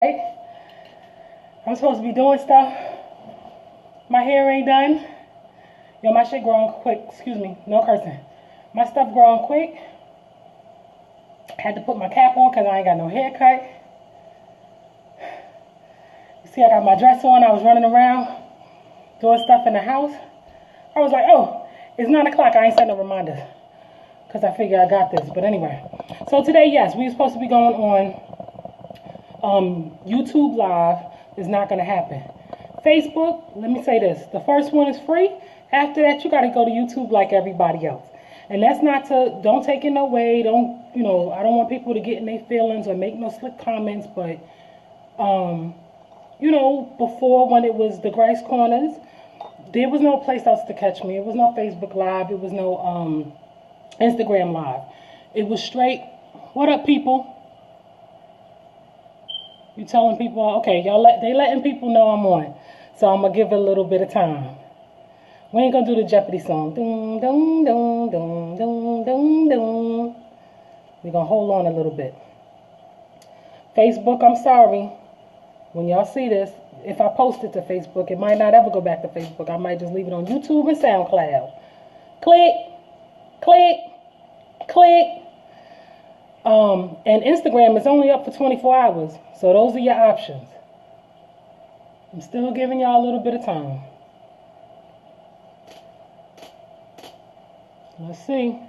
Right? I'm supposed to be doing stuff. My hair ain't done. Yo, my shit growing quick. Excuse me, no cursing. My stuff growing quick. Had to put my cap on because I ain't got no haircut. You see, I got my dress on. I was running around doing stuff in the house. I was like, oh, it's 9 o'clock. I ain't set no reminders because I figure I got this. But anyway, so today, yes, we were supposed to be going on YouTube Live. Is not going to happen. Facebook, let me say this. The first one is free. After that, you got to go to YouTube like everybody else. And that's not to, don't take it no way. Don't, I don't want people to get in their feelings or make no slick comments. But, before when it was the Grace Corners, there was no place else to catch me. It was no Facebook Live. It was no Instagram Live. It was straight, what up, people? You telling people, okay, they letting people know I'm on. So I'm going to give it a little bit of time. We ain't going to do the Jeopardy song. Dun, dun, dun, dun, dun, dun, dun. We're going to hold on a little bit. Facebook, I'm sorry. When y'all see this, if I post it to Facebook, it might not ever go back to Facebook. I might just leave it on YouTube and SoundCloud. Click, click, click. And Instagram is only up for 24 hours. So those are your options. I'm still giving y'all a little bit of time. Let's see.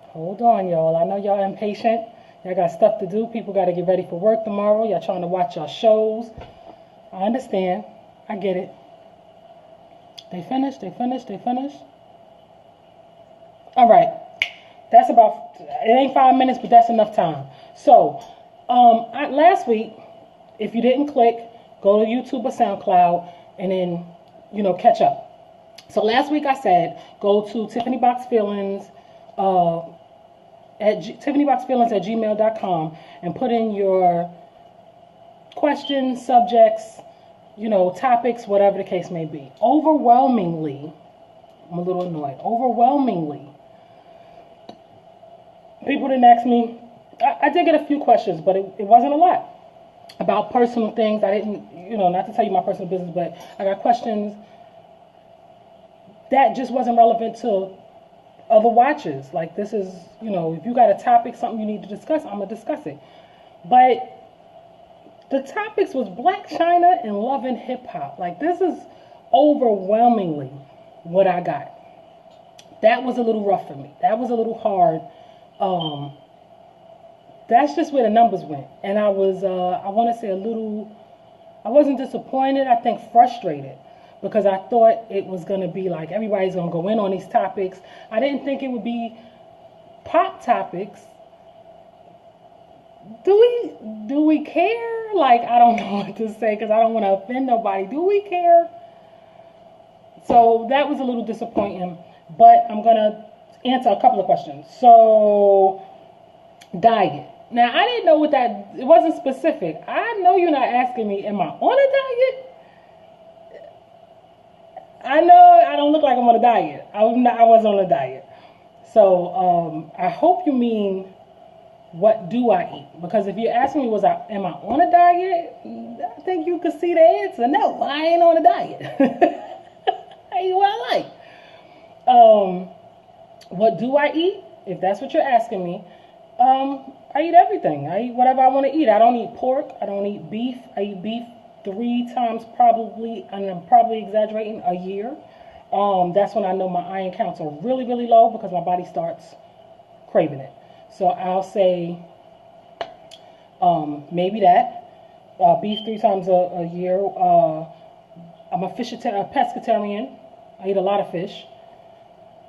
Hold on, y'all. I know y'all impatient. Y'all got stuff to do. People got to get ready for work tomorrow. Y'all trying to watch y'all shows. I understand. I get it. They finished. They finished. They finished. All right. That's about, it ain't 5 minutes, but that's enough time. So, last week, if you didn't click, go to YouTube or SoundCloud and then, catch up. So last week I said, go to Tiffanyboxfeelings, Tiffanyboxfeelings@gmail.com and put in your questions, subjects, topics, whatever the case may be. Overwhelmingly, I'm a little annoyed, overwhelmingly, people didn't ask me. I did get a few questions, but it wasn't a lot about personal things. I didn't, not to tell you my personal business, but I got questions that just wasn't relevant to other watchers. Like this is, if you got a topic, something you need to discuss, I'm going to discuss it. But the topics was BlacChyna and love and hip hop. Like this is overwhelmingly what I got. That was a little rough for me. That was a little hard. That's just where the numbers went. And I was, I want to say I wasn't disappointed, I think frustrated. Because I thought it was going to be like, everybody's going to go in on these topics. I didn't think it would be pop topics. Do we care? Like, I don't know what to say because I don't want to offend nobody. Do we care? So that was a little disappointing. But I'm going to answer a couple of questions. So, diet. Now, I didn't know it wasn't specific. I know you're not asking me, am I on a diet? I know I don't look like I'm on a diet. I wasn't on a diet. So, I hope you mean, what do I eat? Because if you're asking me, am I on a diet? I think you could see the answer. No, I ain't on a diet. I eat what I like. What do I eat? If that's what you're asking me, I eat everything. I eat whatever I want to eat. I don't eat pork. I don't eat beef. I eat beef 3 times probably, and I'm probably exaggerating, a year. That's when I know my iron counts are really, really low because my body starts craving it. So I'll say maybe that. Beef 3 times a year. I'm a pescatarian. I eat a lot of fish.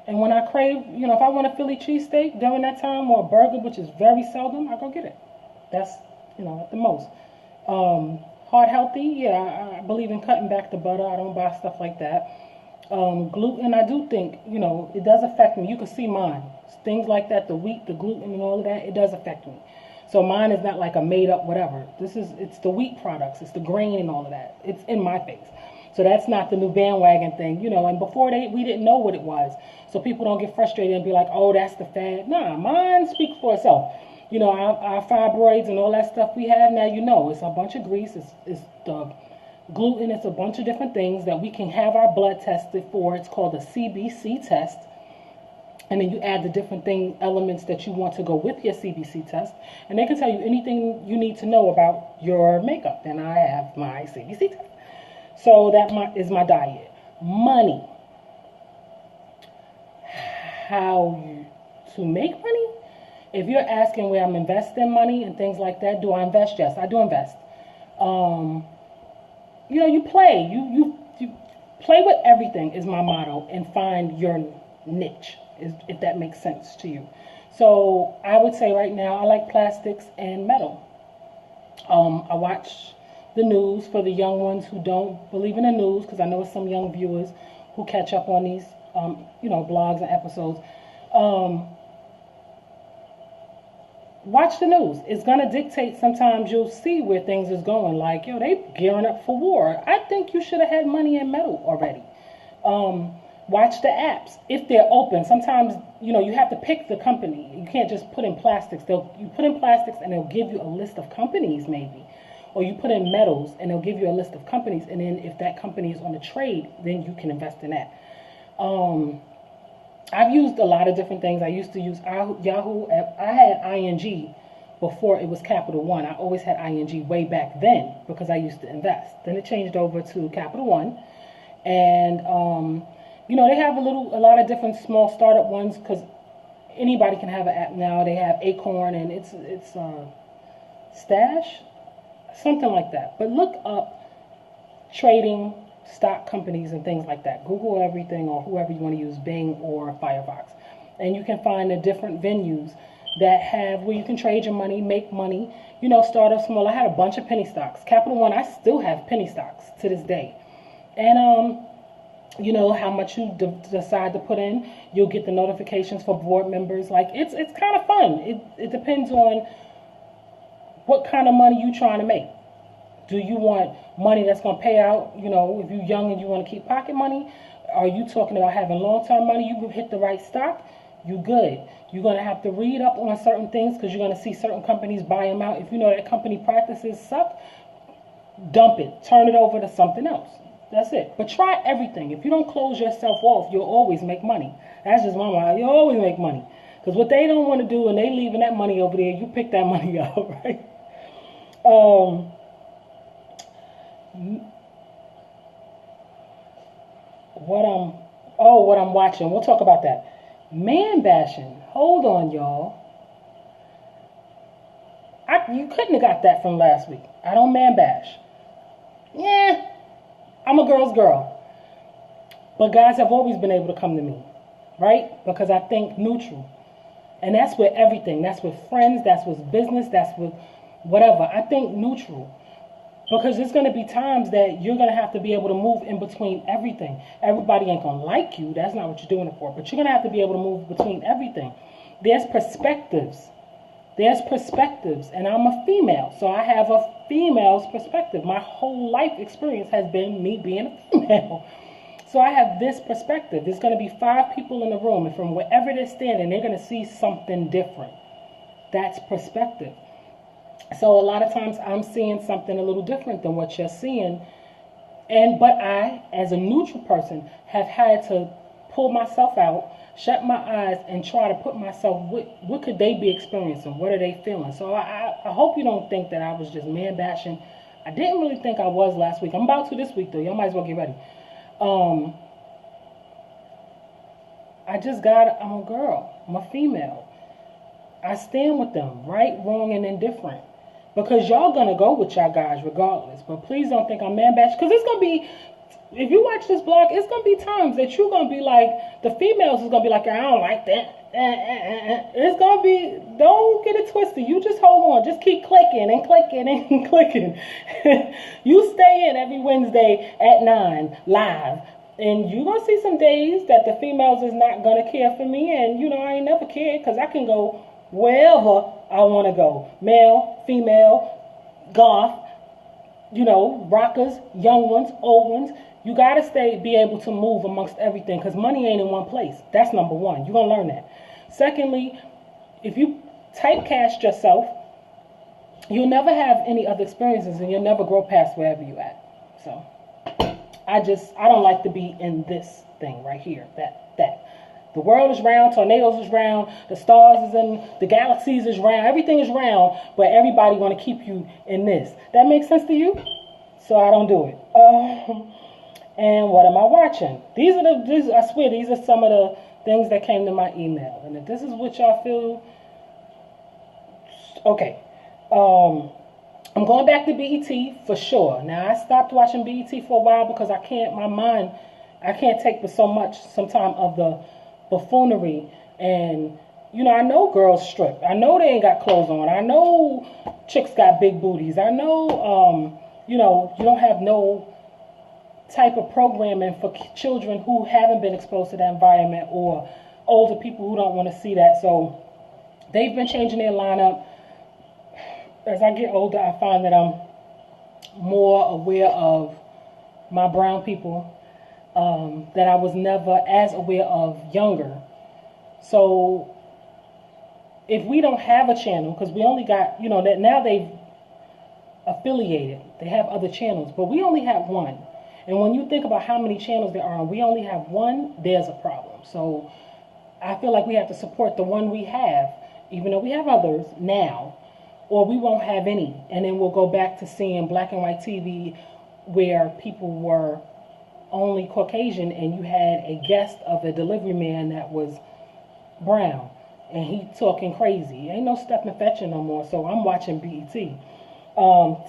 And when I crave, if I want a Philly cheesesteak during that time or a burger, which is very seldom, I go get it. That's, at the most. Heart healthy, yeah, I believe in cutting back the butter. I don't buy stuff like that. Gluten, I do think, it does affect me. You can see mine. Things like that, the wheat, the gluten and all of that, it does affect me. So mine is not like a made up whatever. It's the wheat products. It's the grain and all of that. It's in my face. So that's not the new bandwagon thing, you know. And before we didn't know what it was. So people don't get frustrated and be like, oh, that's the fad. Nah, mine speaks for itself. You know, our fibroids and all that stuff we have now, you know, it's a bunch of grease. It's the gluten. It's a bunch of different things that we can have our blood tested for. It's called a CBC test. And then you add the different elements that you want to go with your CBC test. And they can tell you anything you need to know about your makeup. And I have my CBC test. So that is my diet. Money. How to make money? If you're asking where I'm investing money and things like that, do I invest? Yes, I do invest. You know, you play. You play with everything is my motto, and find your niche, if that makes sense to you. So I would say right now I like plastics and metal. I watch the news for the young ones who don't believe in the news, because I know some young viewers who catch up on these, you know, blogs and episodes. Watch the news. It's going to dictate. Sometimes you'll see where things is going. Like, yo, they gearing up for war. I think you should have had money in metal already. Watch the apps. If they're open, sometimes, you know, you have to pick the company. You can't just put in plastics. You put in plastics and they'll give you a list of companies maybe. Or you put in metals and they'll give you a list of companies. And then if that company is on the trade, then you can invest in that. I've used a lot of different things. I used to use Yahoo. I had ING before it was Capital One. I always had ING way back then because I used to invest. Then it changed over to Capital One. And, you know, they have a lot of different small startup ones because anybody can have an app now. They have Acorn and it's Stash, something like that. But look up trading stock companies and things like that. Google everything, or whoever you want to use, Bing or Firefox, and you can find the different venues that have where you can trade your money, make money, you know, start off small. I had a bunch of penny stocks. Capital One, I still have penny stocks to this day. And you know, how much you decide to put in, you'll get the notifications for board members. Like, it's kind of fun. It depends on what kind of money you're trying to make. Do you want money that's going to pay out, you know, if you're young and you want to keep pocket money? Are you talking about having long-term money? You can hit the right stock, you good. You're going to have to read up on certain things because you're going to see certain companies buy them out. If you know that company practices suck, dump it. Turn it over to something else. That's it. But try everything. If you don't close yourself off, you'll always make money. That's just my mind. You'll always make money. Because what they don't want to do, and they leaving that money over there, you pick that money up, right? What I'm watching. We'll talk about that. Man bashing. Hold on, y'all. You couldn't have got that from last week. I don't man bash. Yeah, I'm a girl's girl. But guys have always been able to come to me, right? Because I think neutral. And that's with everything. That's with friends. That's with business. That's with whatever. I think neutral. Because there's going to be times that you're going to have to be able to move in between everything. Everybody ain't going to like you. That's not what you're doing it for. But you're going to have to be able to move between everything. There's perspectives. There's perspectives. And I'm a female. So I have a female's perspective. My whole life experience has been me being a female. So I have this perspective. There's going to be 5 people in the room. And from wherever they're standing, they're going to see something different. That's perspective. So a lot of times I'm seeing something a little different than what you're seeing. But I, as a neutral person, have had to pull myself out, shut my eyes, and try to put myself, what could they be experiencing? What are they feeling? So I hope you don't think that I was just man bashing. I didn't really think I was last week. I'm about to this week, though. Y'all might as well get ready. I'm a girl. I'm a female. I stand with them, right, wrong, and indifferent. Because y'all going to go with y'all guys regardless. But please don't think I'm man bashing. Because it's going to be, if you watch this blog, it's going to be times that you're going to be like, the females is going to be like, I don't like that. It's going to be, don't get it twisted. You just hold on. Just keep clicking and clicking and clicking. You stay in every Wednesday at 9 live. And you're going to see some days that the females is not going to care for me. And, you know, I ain't never cared because I can go wherever I want to go. Male, female, goth, you know, rockers, young ones, old ones. You got to be able to move amongst everything because money ain't in one place. That's number one. You're going to learn that. Secondly, if you typecast yourself, you'll never have any other experiences and you'll never grow past wherever you're at. So I don't like to be in this thing right here. That. The world is round, tornadoes is round, the stars is in, the galaxies is round, everything is round, but everybody want to keep you in this. That makes sense to you? So I don't do it. And what am I watching? I swear, these are some of the things that came to my email. And if this is what y'all feel, okay. I'm going back to BET for sure. Now, I stopped watching BET for a while because I can't take with so much sometime of the buffoonery. And, I know girls strip. I know they ain't got clothes on. I know chicks got big booties. I know, you don't have no type of programming for children who haven't been exposed to that environment or older people who don't want to see that. So they've been changing their lineup. As I get older, I find that I'm more aware of my brown people that I was never as aware of younger. So if we don't have a channel, because we only got, that now they've affiliated, they have other channels, but we only have one. And when you think about how many channels there are, and we only have one, there's a problem. So I feel like we have to support the one we have, even though we have others now, or we won't have any. And then we'll go back to seeing black and white TV where people were only Caucasian and you had a guest of a delivery man that was brown. And he talking crazy. Ain't no step and fetching no more, so I'm watching BET.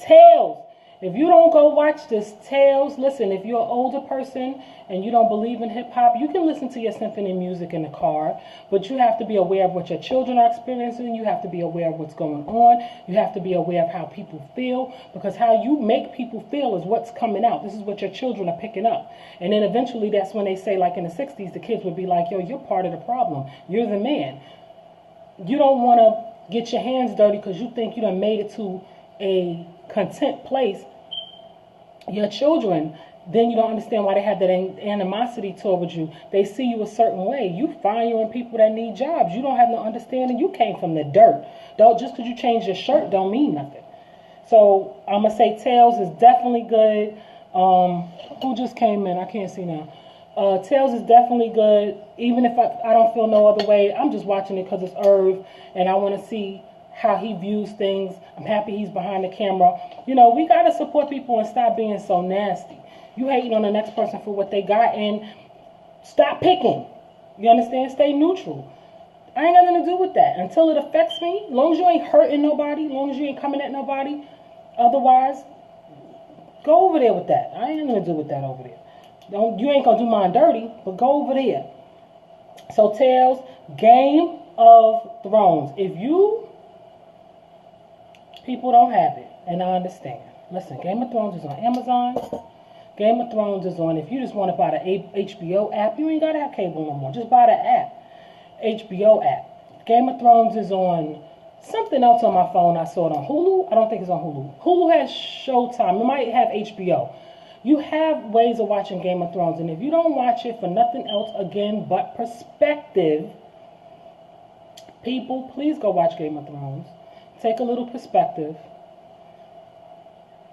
Tales. If you don't go watch this, Tales, listen, if you're an older person and you don't believe in hip-hop, you can listen to your symphony music in the car, but you have to be aware of what your children are experiencing. You have to be aware of what's going on. You have to be aware of how people feel, because how you make people feel is what's coming out. This is what your children are picking up. And then eventually that's when they say, like in the 60s, the kids would be like, yo, you're part of the problem. You're the man. You don't want to get your hands dirty because you think you done made it to a content place. Your children, then you don't understand why they have that animosity towards you. They see you a certain way. You firing people that need jobs. You don't have no understanding. You came from the dirt. Just because you changed your shirt don't mean nothing. So I'm going to say Tails is definitely good. Who just came in? I can't see now. Tails is definitely good. Even if I don't feel no other way, I'm just watching it because it's Irv and I want to see how he views things. I'm happy he's behind the camera. We got to support people and stop being so nasty. You hating on the next person for what they got and stop picking. You understand? Stay neutral. I ain't got nothing to do with that until it affects me. As long as you ain't hurting nobody, as long as you ain't coming at nobody. Otherwise, go over there with that. I ain't got nothing to do with that over there. You ain't going to do mine dirty, but go over there. So, Tails, Game of Thrones. If you people don't have it, and I understand. Listen, Game of Thrones is on Amazon. Game of Thrones is on, if you just want to buy the HBO app, you ain't got to have cable no more. Just buy the app, HBO app. Game of Thrones is on something else on my phone. I saw it on Hulu. I don't think it's on Hulu. Hulu has Showtime. It might have HBO. You have ways of watching Game of Thrones, and if you don't watch it for nothing else, again, but perspective, people, please go watch Game of Thrones. Take a little perspective.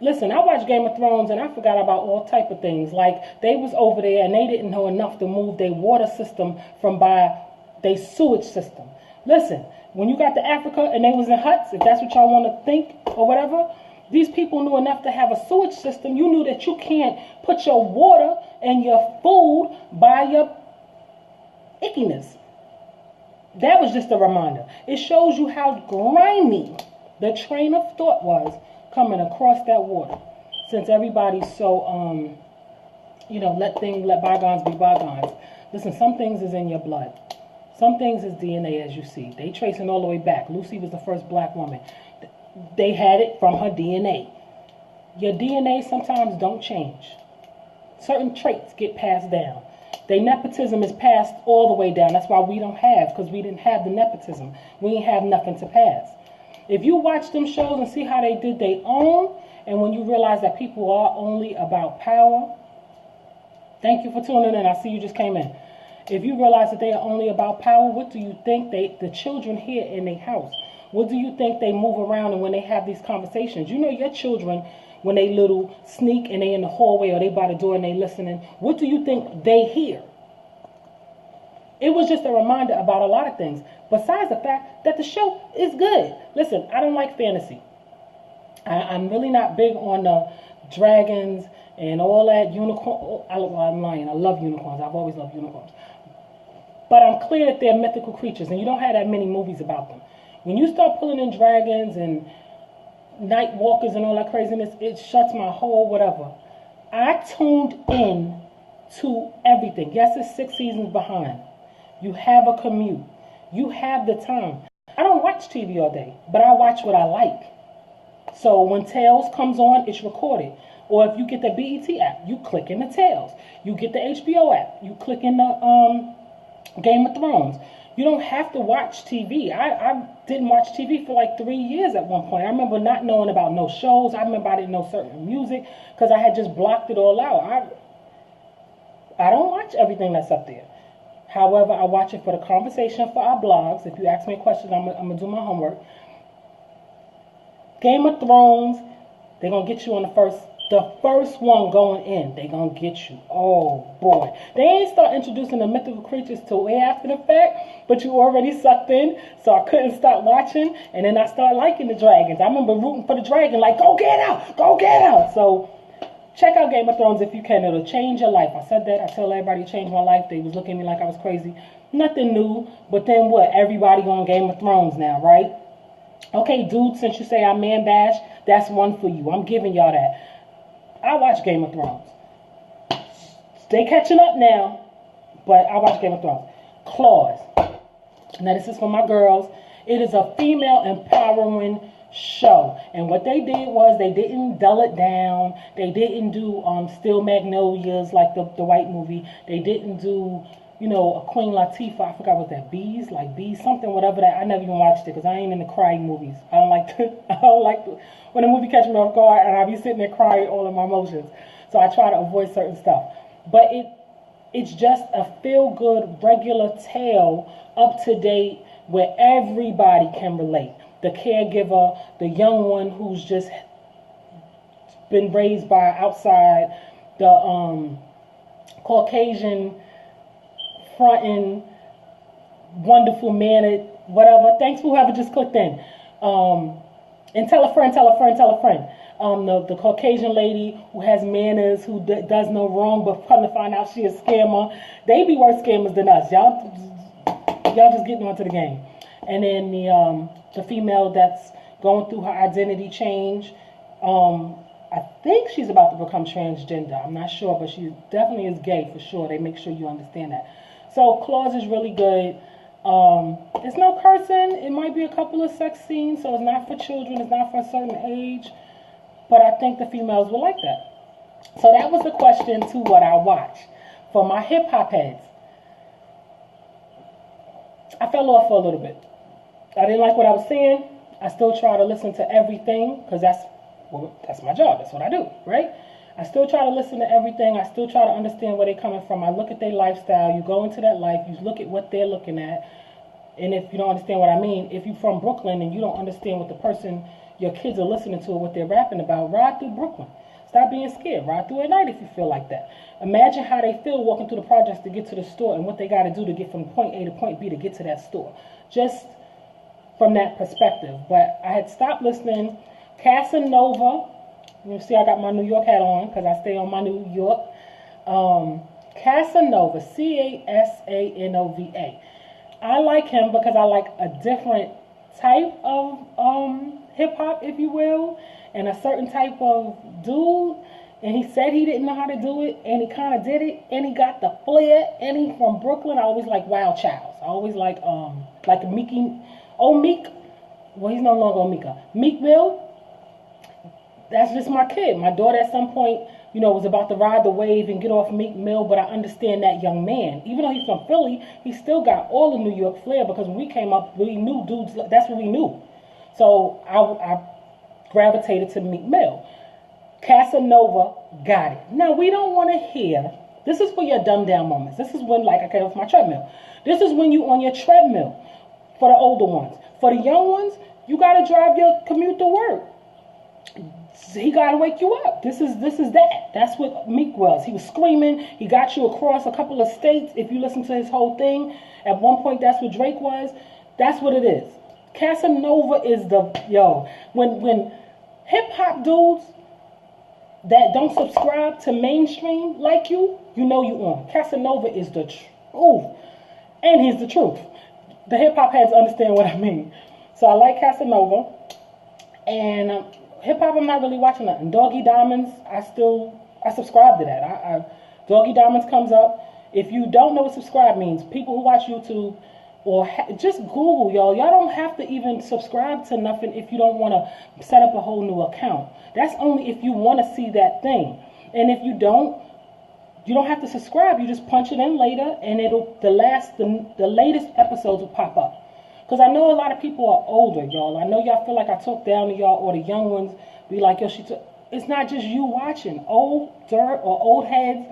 Listen, I watched Game of Thrones and I forgot about all type of things. Like, they was over there and they didn't know enough to move their water system from by their sewage system. Listen, when you got to Africa and they was in huts, if that's what y'all want to think or whatever, these people knew enough to have a sewage system. You knew that you can't put your water and your food by your ickiness. That was just a reminder. It shows you how grimy the train of thought was coming across that water. Since everybody's so, let bygones be bygones. Listen, some things is in your blood. Some things is DNA, as you see. They tracing all the way back. Lucy was the first black woman. They had it from her DNA. Your DNA sometimes don't change. Certain traits get passed down. Their nepotism is passed all the way down. That's why we don't have, because we didn't have the nepotism. We ain't have nothing to pass. If you watch them shows and see how they did their own, and when you realize that people are only about power, Thank you for tuning in. I see you just came in. If you realize that they are only about power, what do you think the children hear in their house? What do you think they move around and when they have these conversations? You know your children, when they little sneak and they in the hallway or they by the door and they listening, what do you think they hear? It was just a reminder about a lot of things. Besides the fact that the show is good. Listen, I don't like fantasy. I'm really not big on the dragons and all that unicorn. I'm lying. I love unicorns. I've always loved unicorns. But I'm clear that they're mythical creatures, and you don't have that many movies about them. When you start pulling in dragons and night walkers and all that craziness, it shuts my whole whatever. I tuned in to everything. Yes, it's 6 seasons behind. You have a commute. You have the time. I don't watch TV all day, but I watch what I like. So when Tales comes on, it's recorded. Or if you get the BET app, you click in the Tales. You get the HBO app, you click in the Game of Thrones. You don't have to watch TV. I didn't watch TV for like 3 years at one point. I remember not knowing about no shows. I remember I didn't know certain music because I had just blocked it all out. I don't watch everything that's up there. However, I watch it for the conversation for our blogs. If you ask me questions, I'm going to do my homework. Game of Thrones, they're going to get you on the first one going in. They're going to get you. Oh, boy. They ain't start introducing the mythical creatures till way after the fact, but you already sucked in, so I couldn't stop watching, and then I started liking the dragons. I remember rooting for the dragon, like, go get out, go get out. So check out Game of Thrones if you can. It'll change your life. I said that. I tell everybody it changed my life. They was looking at me like I was crazy. Nothing new, but then what? Everybody on Game of Thrones now, right? Okay, dude, since you say I man bash, that's one for you. I'm giving y'all that. I watch Game of Thrones. They catching up now, but I watch Game of Thrones. Claws. Now, this is for my girls. It is a female empowering show. And what they did was they didn't dull it down. They didn't do Still Magnolias like the white movie. They didn't do, you know, a Queen Latifah. I forgot what that, Bees, something, whatever that. I never even watched it because I ain't into crying movies. I don't like when a movie catches me off guard and I be sitting there crying all of my emotions. So I try to avoid certain stuff. But it's just a feel-good, regular tale, up-to-date, where everybody can relate. The caregiver, the young one who's just been raised by outside, the Caucasian fronting, wonderful mannered, whatever. Thanks for whoever just clicked in. And tell a friend, tell a friend, tell a friend. The Caucasian lady who has manners, who does no wrong, but come to find out she a scammer. They be worse scammers than us. Y'all just getting onto the game. And then the female that's going through her identity change. I think she's about to become transgender. I'm not sure, but she definitely is gay for sure. They make sure you understand that. So Claws is really good. There's no cursing. It might be a couple of sex scenes, so it's not for children. It's not for a certain age. But I think the females will like that. So that was the question to what I watch. For my hip-hop heads, I fell off for a little bit. I didn't like what I was saying. I still try to listen to everything because that's my job. That's what I do, right? I still try to listen to everything. I still try to understand where they're coming from. I look at their lifestyle. You go into that life. You look at what they're looking at. And if you don't understand what I mean, if you're from Brooklyn and you don't understand what the person, your kids are listening to, or what they're rapping about, ride through Brooklyn. Stop being scared. Ride through at night if you feel like that. Imagine how they feel walking through the projects to get to the store and what they got to do to get from point A to point B to get to that store. Just from that perspective. But I had stopped listening. Casanova. You see I got my New York hat on because I stay on my New York. Casanova. Casanova. I like him because I like a different type of hip-hop, if you will, and a certain type of dude. And he said he didn't know how to do it, and he kind of did it, and he got the flair, and he from Brooklyn. I always like Wild Childs. I always like Meek. Well, he's no longer Omika. Meek Mill. That's just my kid. My daughter at some point, you know, was about to ride the wave and get off Meek Mill, but I understand that young man. Even though he's from Philly, he still got all the New York flair because when we came up, we knew dudes, that's what we knew. So I gravitated to Meek Mill. Casanova got it. Now, we don't want to hear This is for your dumb down moments. This is when, like, okay, with my treadmill. This is when you on your treadmill for the older ones. For the young ones, you gotta drive your commute to work. He gotta wake you up. This is that. That's what Meek was. He was screaming. He got you across a couple of states. If you listen to his whole thing, at one point that's what Drake was. That's what it is. Casanova is the when hip hop dudes that don't subscribe to mainstream like you know you on. Casanova is the truth, and he's the truth. The hip hop heads understand what I mean. So I like Casanova, and hip hop I'm not really watching nothing. Doggy Diamonds, I subscribe to that. Doggy Diamonds comes up. If you don't know what subscribe means, people who watch YouTube or just Google, y'all don't have to even subscribe to nothing if you don't want to set up a whole new account. That's only if you want to see that thing. And if you don't have to subscribe. You just punch it in later, and the latest episodes will pop up. Because I know a lot of people are older, y'all. I know y'all feel like I talk down to y'all, or the young ones be like, yo, it's not just you watching. Old dirt or old heads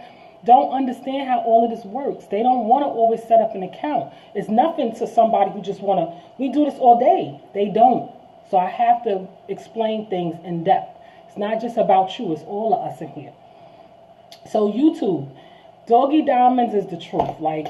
don't understand how all of this works. They don't want to always set up an account. It's nothing to somebody who just we do this all day. They don't. So I have to explain things in depth. It's not just about you. It's all of us in here. So YouTube, Doggy Diamonds is the truth. Like,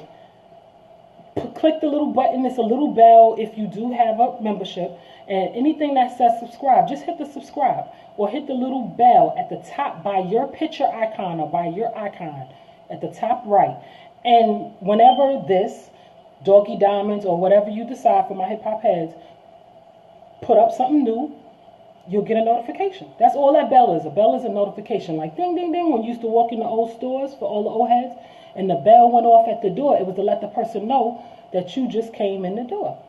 click the little button. It's a little bell if you do have a membership. And anything that says subscribe, just hit the subscribe. Or hit the little bell at the top by your picture icon or by your icon at the top right. And whenever this, Doggy Diamonds or whatever you decide for my hip hop heads, put up something new, you'll get a notification. That's all that bell is. A bell is a notification. Like ding, ding, ding. When you used to walk in the old stores for all the old heads and the bell went off at the door, it was to let the person know that you just came in the door.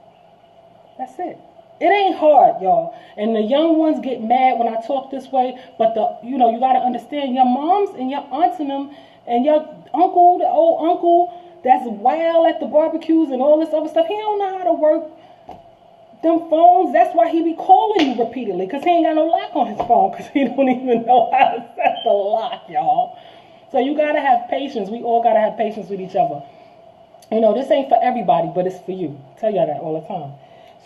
That's it. It ain't hard, y'all. And the young ones get mad when I talk this way, but you got to understand your moms and your aunts and them and your uncle, the old uncle that's wild at the barbecues and all this other stuff. He don't know how to work them phones. That's why he be calling you repeatedly, because he ain't got no lock on his phone, because he don't even know how to set the lock, y'all. So you got to have patience. We all got to have patience with each other. This ain't for everybody, but it's for you. I tell y'all that all the time.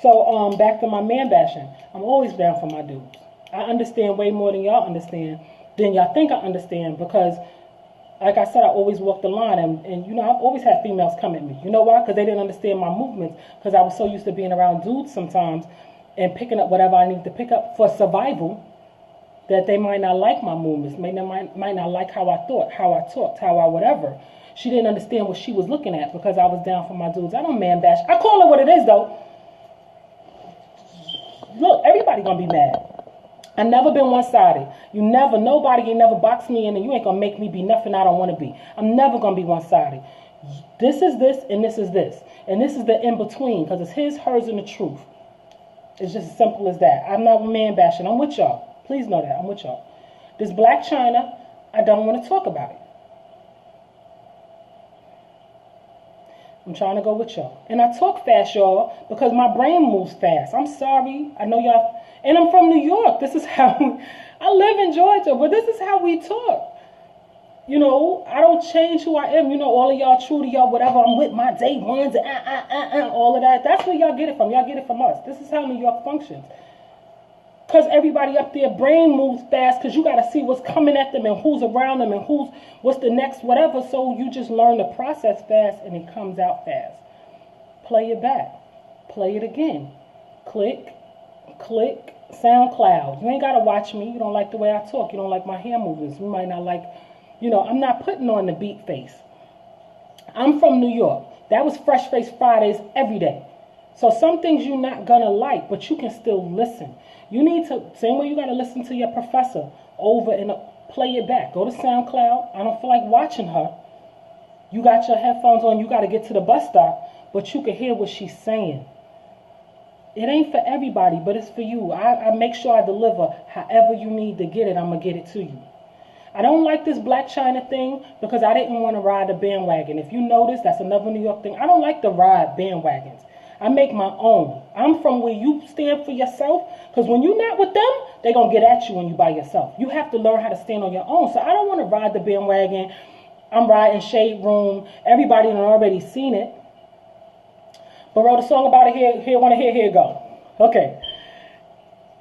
So back to my man bashing. I'm always down for my dudes. I understand way more than y'all understand, than y'all think I understand, because like I said, I always walk the line, and I've always had females come at me. You know why? Because they didn't understand my movements, because I was so used to being around dudes sometimes and picking up whatever I need to pick up for survival, that they might not like my movements, might not like how I thought, how I talked, how I whatever. She didn't understand what she was looking at, because I was down for my dudes. I don't man bash. I call it what it is, though. Look, everybody gonna be mad. I never been one-sided. Nobody ain't never boxed me in, and you ain't gonna make me be nothing I don't want to be. I'm never gonna be one-sided. This is this, and this is this. And this is the in-between, because it's his, hers, and the truth. It's just as simple as that. I'm not man bashing. I'm with y'all. Please know that. I'm with y'all. This BlacChyna, I don't want to talk about it. I'm trying to go with y'all. And I talk fast, y'all, because my brain moves fast. I'm sorry. I know y'all. And I'm from New York. This is how I live in Georgia, but this is how we talk. I don't change who I am. All of y'all true to y'all, whatever. I'm with my day ones, all of that. That's where y'all get it from. Y'all get it from us. This is how New York functions. Because everybody up there, brain moves fast, because you got to see what's coming at them and who's around them and what's the next whatever. So you just learn the process fast, and it comes out fast. Play it back. Play it again. Click. SoundCloud. You ain't got to watch me. You don't like the way I talk. You don't like my hand movements. You might not like, I'm not putting on the beat face. I'm from New York. That was Fresh Face Fridays every day. So some things you're not going to like, but you can still listen. You need to, same way you got to listen to your professor over and play it back. Go to SoundCloud. I don't feel like watching her. You got your headphones on. You got to get to the bus stop, but you can hear what she's saying. It ain't for everybody, but it's for you. I make sure I deliver however you need to get it. I'm going to get it to you. I don't like this BlacChyna thing, because I didn't want to ride the bandwagon. If you notice, that's another New York thing. I don't like to ride bandwagons. I make my own. I'm from where you stand for yourself, because when you're not with them, they're going to get at you when you by yourself. You have to learn how to stand on your own. So I don't want to ride the bandwagon I'm riding Shade Room. Everybody done already seen it. But wrote a song about it. Here, want to hear, here go. Okay.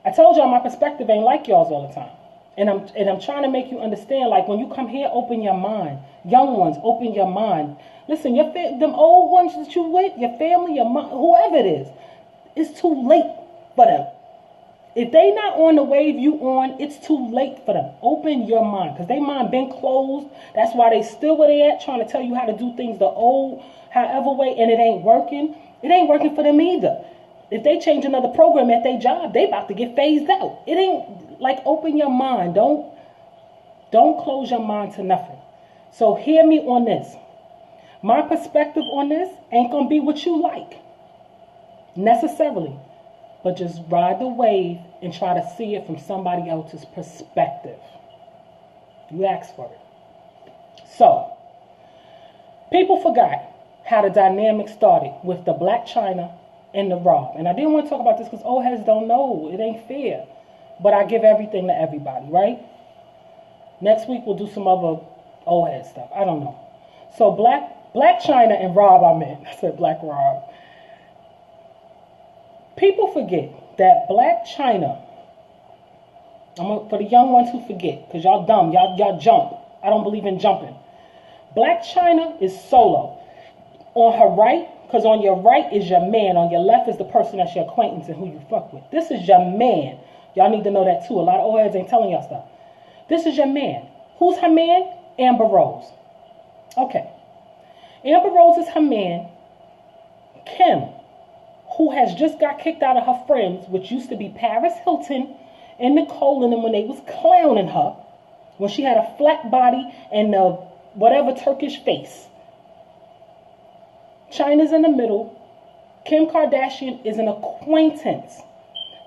I told y'all my perspective ain't like y'all's all the time. And I'm trying to make you understand, like, when you come here, open your mind. Young ones, open your mind. Listen, them old ones that you with, your family, your mom, whoever it is, it's too late for them. If they not on the wave you on, it's too late for them. Open your mind, because they mind been closed. That's why they still where they at, trying to tell you how to do things the old, however way, and it ain't working. It ain't working for them either. If they change another program at their job, they about to get phased out. It ain't like, open your mind. Don't close your mind to nothing. So hear me on this. My perspective on this ain't gonna be what you like necessarily, but just ride the wave and try to see it from somebody else's perspective. You asked for it. So people forgot how the dynamic started with the BlacChyna and the Rob. And I didn't want to talk about this because old heads don't know. It ain't fair. But I give everything to everybody, right? Next week we'll do some other old head stuff. I don't know. So BlacChyna and Rob, I said Black Rob. People forget that BlacChyna, for the young ones who forget, because y'all dumb, y'all jump. I don't believe in jumping. BlacChyna is solo. On her right, because on your right is your man. On your left is the person that's your acquaintance and who you fuck with. This is your man. Y'all need to know that too. A lot of old heads ain't telling y'all stuff. This is your man. Who's her man? Amber Rose. Okay. Amber Rose is her man. Kim, who has just got kicked out of her friends, which used to be Paris Hilton and Nicole and them when they was clowning her, when she had a flat body and a whatever Turkish face. Chyna's in the middle. Kim Kardashian is an acquaintance.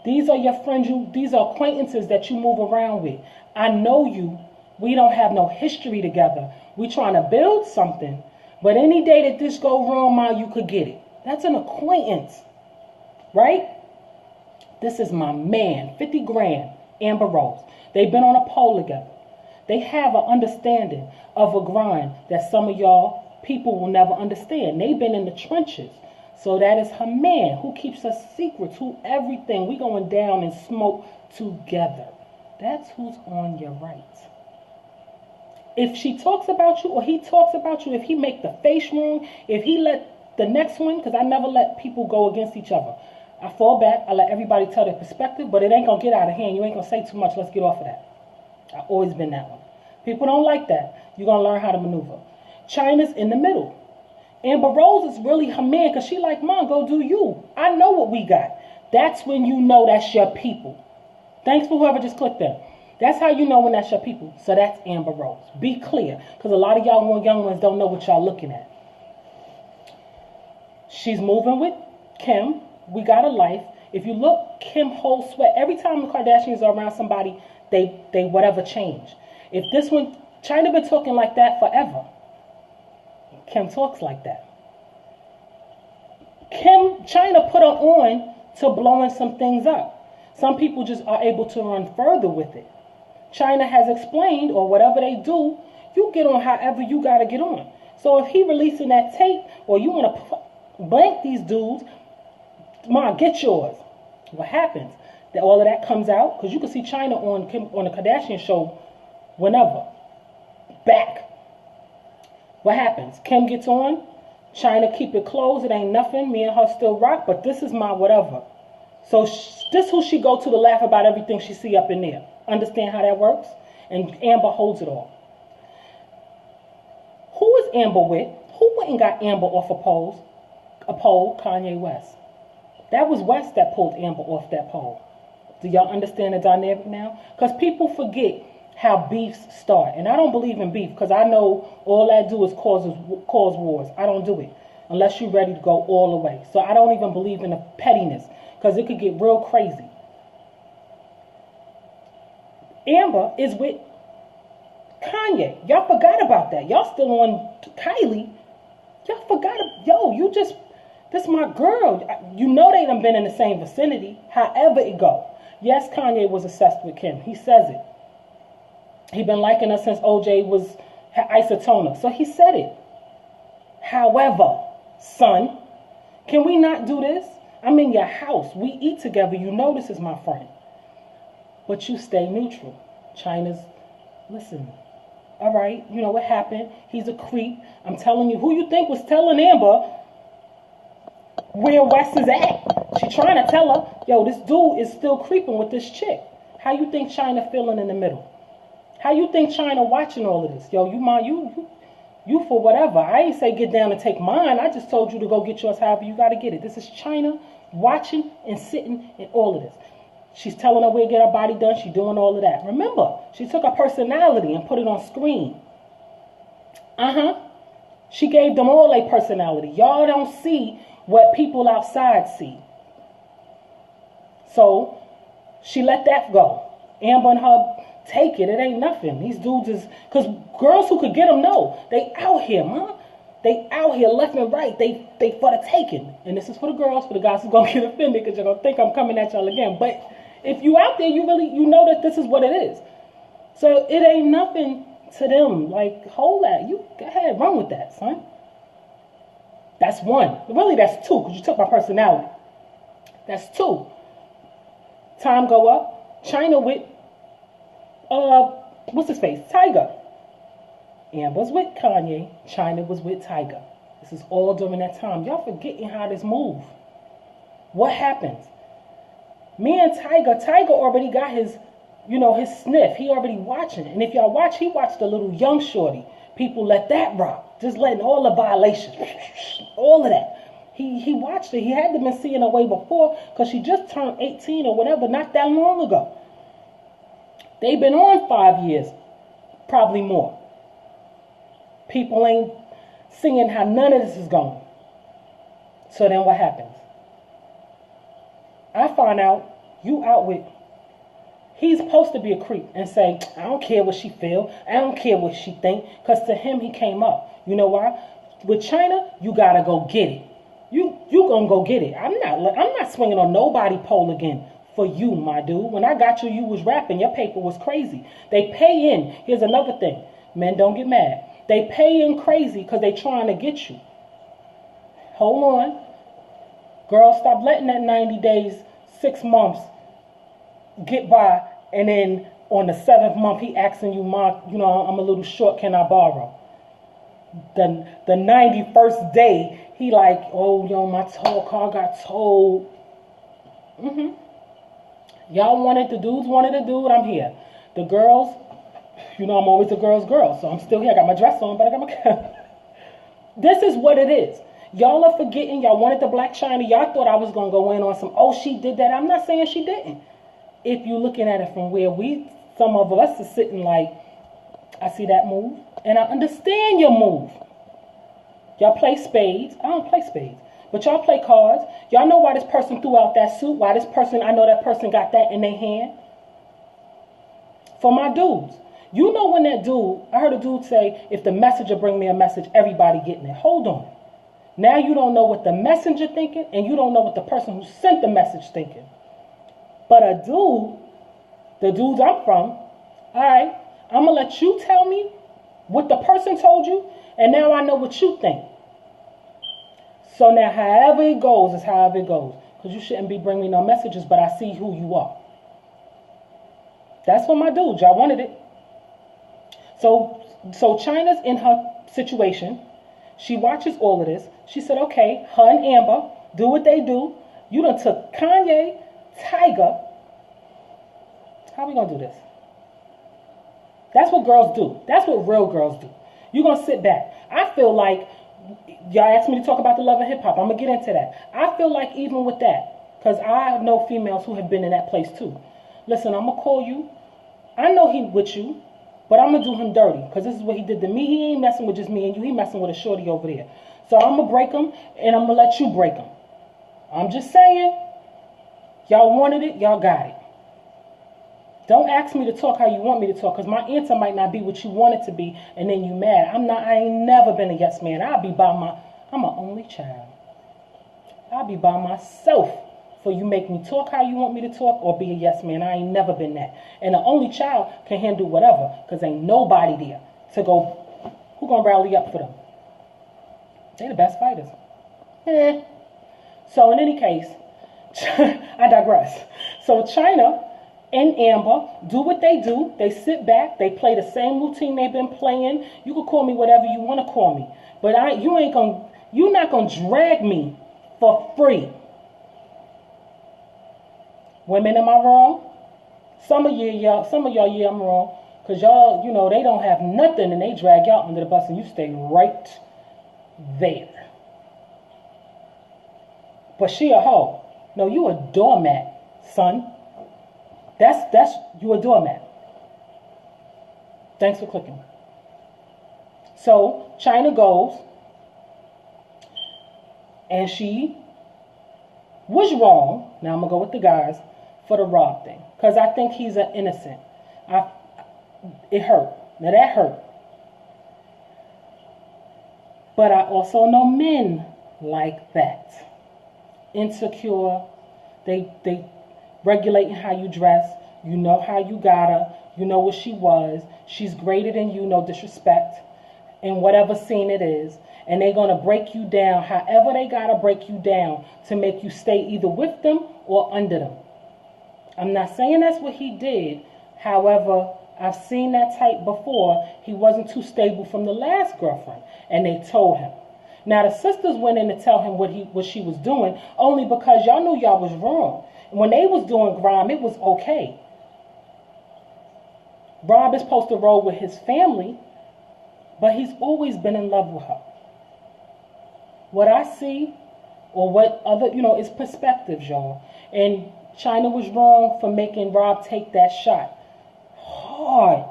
These are your friends. These are acquaintances that you move around with. I know you. We don't have no history together. We trying to build something. But any day that this go wrong, Ma, you could get it. That's an acquaintance. Right? This is my man. 50 grand. Amber Rose. They've been on a pole together. They have an understanding of a grind that some of y'all people will never understand. They've been in the trenches. So that is her man who keeps us secrets, who everything. We going down and smoke together. That's who's on your right. If she talks about you or he talks about you, if he make the face wrong, if he let the next one, because I never let people go against each other. I fall back. I let everybody tell their perspective, but it ain't going to get out of hand. You ain't going to say too much. Let's get off of that. I've always been that one. People don't like that. You're going to learn how to maneuver. Chyna's in the middle. Amber Rose is really her man because she like, Mom, go do you. I know what we got. That's when you know that's your people. Thanks for whoever just clicked that. That's how you know when that's your people. So that's Amber Rose. Be clear, because a lot of y'all young ones don't know what y'all looking at. She's moving with Kim. We got a life. If you look, Kim holds sweat. Every time the Kardashians are around somebody, they whatever change. If this one, Chyna been talking like that forever. Kim talks like that. Chyna put her on to blowing some things up. Some people just are able to run further with it. Chyna has explained, or whatever they do, you get on however you got to get on. So if he releasing that tape, or you want to blank these dudes, Ma, get yours. What happens? That all of that comes out, because you can see Chyna on the Kardashian show whenever. Back. What happens? Kim gets on. Chyna keep it closed. It ain't nothing. Me and her still rock, but this is my whatever. So this who she go to laugh about everything she see up in there. Understand how that works? And Amber holds it all. Who is Amber with? Who went and got Amber off a pole? Kanye West. That was West that pulled Amber off that pole. Do y'all understand the dynamic now? Because people forget how beefs start. And I don't believe in beef because I know all that do is cause wars. I don't do it unless you're ready to go all the way. So I don't even believe in the pettiness because it could get real crazy. Amber is with Kanye. Y'all forgot about that. Y'all still on Kylie. Y'all forgot. This my girl. You know they done been in the same vicinity. However it go. Yes, Kanye was obsessed with Kim. He says it. He been liking her since OJ was isotona. So he said it. However, son, can we not do this? I'm in your house. We eat together. You know this is my friend. But you stay neutral. Chyna's, listen, all right, you know what happened? He's a creep. I'm telling you, who you think was telling Amber where Wes is at? She trying to tell her, yo, this dude is still creeping with this chick. How you think Chyna feeling in the middle? How you think Chyna watching all of this? Yo, you for whatever. I ain't say get down and take mine. I just told you to go get yours however you got to get it. This is Chyna watching and sitting in all of this. She's telling her where to get her body done. She's doing all of that. Remember, she took her personality and put it on screen. She gave them all a personality. Y'all don't see what people outside see. So she let that go. Amber and her take it. It ain't nothing. These dudes is, because girls who could get them know. They out here, man. They out here left and right. They for the taking. And this is for the girls. For the guys who gonna get offended because you're gonna think I'm coming at y'all again. But if you out there, you know that this is what it is. So it ain't nothing to them. Like, hold that. You go ahead, run with that, son. That's one. Really, that's two, because you took my personality. That's two. Time go up. Chyna with what's his face? Tiger. Amber's with Kanye. Chyna was with Tiger. This is all during that time. Y'all forgetting how this move. What happens? Me and Tiger already got his, his sniff. He already watching. And if y'all watch, he watched a little young shorty. People let that rock. Just letting all the violations, all of that. He watched it. He had to been seeing her way before because she just turned 18 or whatever not that long ago. They've been on 5 years, probably more. People ain't seeing how none of this is going. So then what happens? I find out you out with, he's supposed to be a creep and say, I don't care what she feel. I don't care what she think. Because to him, he came up. You know why? With Chyna, you got to go get it. You going to go get it. I'm not swinging on nobody pole again for you, my dude. When I got you, you was rapping. Your paper was crazy. They pay in. Here's another thing. Men, don't get mad. They pay in crazy because they trying to get you. Hold on. Girl, stop letting that 90 days, 6 months get by, and then on the 7th month, he asking you, Mom, I'm a little short, can I borrow? The 91st day, he like, oh, my tow car got towed. Y'all wanted, the dudes wanted a dude, I'm here. The girls, I'm always a girl's girl, so I'm still here. I got my dress on, but I got my... This is what it is. Y'all are forgetting, y'all wanted the BlacChyna. Y'all thought I was going to go in on some, oh, she did that. I'm not saying she didn't. If you're looking at it from where some of us are sitting like, I see that move, and I understand your move. Y'all play spades. I don't play spades. But y'all play cards. Y'all know why this person threw out that suit, why this person, I know that person got that in their hand. For my dudes. You know when that dude, I heard a dude say, if the messenger bring me a message, everybody getting it. Hold on. Now you don't know what the messenger thinking, and you don't know what the person who sent the message thinking. But a dude, the dudes I'm from, all right, I'm going to let you tell me what the person told you, and now I know what you think. So now however it goes is however it goes. Because you shouldn't be bringing me no messages, but I see who you are. That's for my dudes. Y'all wanted it. So Chyna's in her situation. She watches all of this. She said, okay, her and Amber, do what they do. You done took Kanye, Tiger. How we going to do this? That's what girls do. That's what real girls do. You're going to sit back. I feel like, y'all asked me to talk about the love of hip hop. I'm going to get into that. I feel like even with that, because I know females who have been in that place too. Listen, I'm going to call you. I know he with you, but I'm going to do him dirty, because this is what he did to me. He ain't messing with just me and you. He messing with a shorty over there. So I'm going to break him, and I'm going to let you break him. I'm just saying, y'all wanted it, y'all got it. Don't ask me to talk how you want me to talk, because my answer might not be what you want it to be, and then you mad. I ain't never been a yes man. I'm an only child. I'll be by myself for you make me talk how you want me to talk or be a yes man. I ain't never been that. And the only child can handle whatever, because ain't nobody there to go Who gonna rally up for them? They the best fighters. So in any case, I digress. So Chyna and Amber do what they do. They sit back. They play the same routine they've been playing. You can call me whatever you want to call me, but you're not gonna drag me for free. Women, am I wrong? Some of y'all, yeah, I'm wrong. Because y'all, they don't have nothing and they drag y'all under the bus and you stay right there. But she a hoe. No, you a doormat, son. That's you a doormat. Thanks for clicking. So Chyna goes and she was wrong. Now I'm gonna go with the guys for the Rob thing. Because I think he's an innocent. It hurt. Now that hurt. But I also know men like that. Insecure. They regulating how you dress. You know how you got her. You know what she was. She's greater than you, no disrespect. In whatever scene it is. And they're going to break you down however they got to break you down to make you stay either with them or under them. I'm not saying that's what he did. However, I've seen that type before. He wasn't too stable from the last girlfriend. And they told him. Now, the sisters went in to tell him what she was doing only because y'all knew y'all was wrong. When they was doing grime, it was okay. Rob is supposed to roll with his family, but he's always been in love with her. What I see, or what other, is perspectives, y'all. And Chyna was wrong for making Rob take that shot. Hard.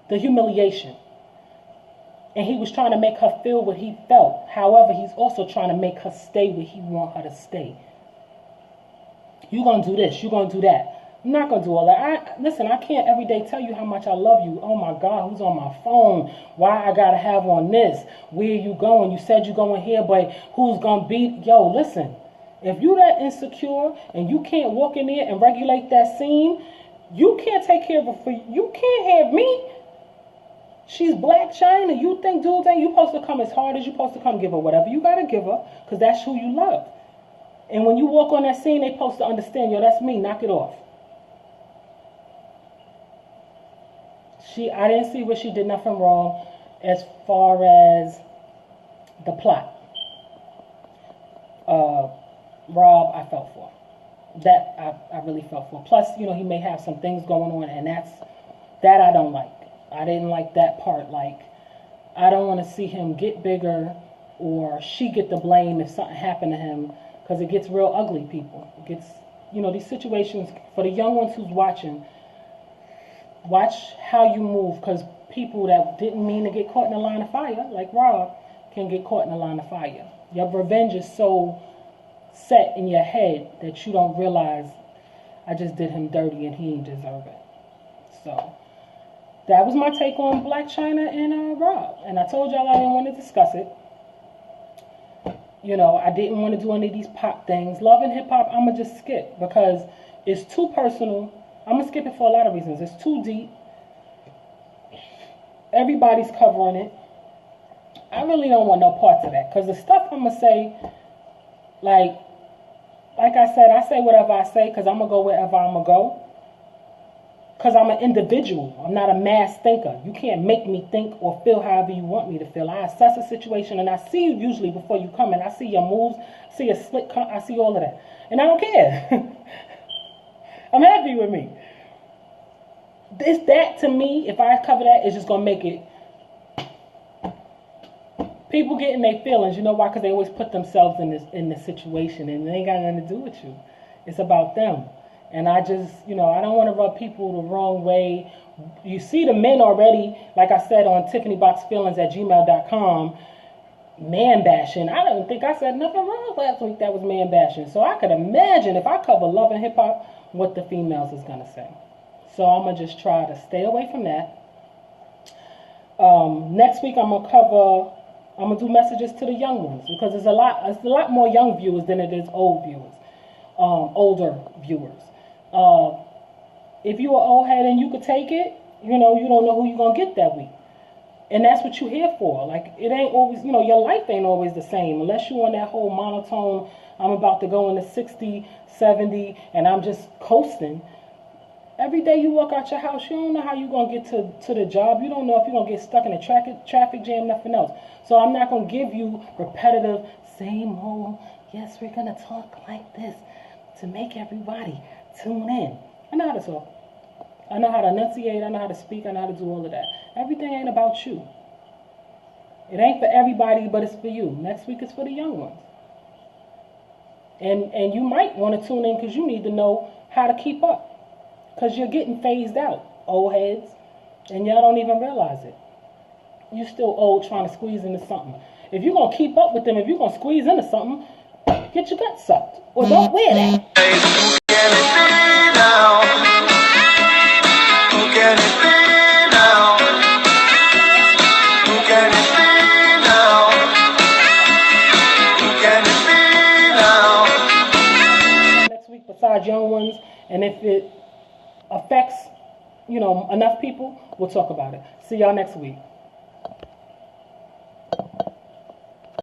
The humiliation. And he was trying to make her feel what he felt. However, he's also trying to make her stay where he want her to stay. You're going to do this. You're going to do that. I'm not going to do all that. Listen, I can't every day tell you how much I love you. Oh, my God, who's on my phone? Why I got to have on this? Where you going? You said you're going here, but who's going to be? Yo, listen. If you that insecure and you can't walk in there and regulate that scene, you can't take care of her for you. You can't have me. She's BlacChyna. You think dudes ain't you supposed to come as hard as you supposed to come give her whatever you got to give her because that's who you love. And when you walk on that scene, they supposed to understand, yo, that's me. Knock it off. I didn't see where she did nothing wrong as far as the plot. Rob, I felt for. That I really felt for. Plus, he may have some things going on, and that I don't like. I didn't like that part. Like, I don't want to see him get bigger or she get the blame if something happened to him because it gets real ugly, people. It gets, these situations, for the young ones who's watching, watch how you move because people that didn't mean to get caught in a line of fire, like Rob, can get caught in a line of fire. Your revenge is so set in your head that you don't realize I just did him dirty and he didn't deserve it. So that was my take on BlacChyna and Rob. And I told y'all I didn't want to discuss it. I didn't want to do any of these pop things. Love and hip hop, I'm going to just skip because it's too personal. I'm going to skip it for a lot of reasons. It's too deep. Everybody's covering it. I really don't want no parts of that. Because the stuff I'm going to say, like I said, I say whatever I say because I'm going to go wherever I'm going to go. Because I'm an individual. I'm not a mass thinker. You can't make me think or feel however you want me to feel. I assess a situation and I see you usually before you come in. I see your moves. I see a slick cut. I see all of that. And I don't care. I'm happy with me. It's that to me, if I cover that, it's just going to make it. People get in their feelings. You know why? Because they always put themselves in this situation and it ain't got nothing to do with you. It's about them. And I just, I don't want to rub people the wrong way. You see the men already, like I said on Tiffanyboxfeelings@gmail.com, man bashing. I don't think I said nothing wrong last week that was man bashing. So I could imagine if I cover love and hip hop, what the females is going to say. So I'm going to just try to stay away from that. Next week I'm going to do messages to the young ones because it's a lot more young viewers than it is old viewers, older viewers. If you're an old head and you could take it, you don't know who you're going to get that week. And that's what you're here for. Like, it ain't always, your life ain't always the same. Unless you on that whole monotone, I'm about to go into 60, 70, and I'm just coasting. Every day you walk out your house, you don't know how you're going to get to the job. You don't know if you're going to get stuck in a traffic jam, nothing else. So I'm not going to give you repetitive, same old, yes, we're going to talk like this to make everybody tune in. I know how to talk. I know how to enunciate. I know how to speak. I know how to do all of that. Everything ain't about you. It ain't for everybody, but it's for you. Next week is for the young ones. And you might want to tune in because you need to know how to keep up. Because you're getting phased out, old heads, and y'all don't even realize it. You're still old trying to squeeze into something. If you're going to keep up with them, if you're going to squeeze into something, get your gut sucked. Or don't wear that. Who can it be now? Who can it be now? Who can it be now? Who can it be now? Next week, besides young ones, and if it affects, enough people, we'll talk about it. See y'all next week.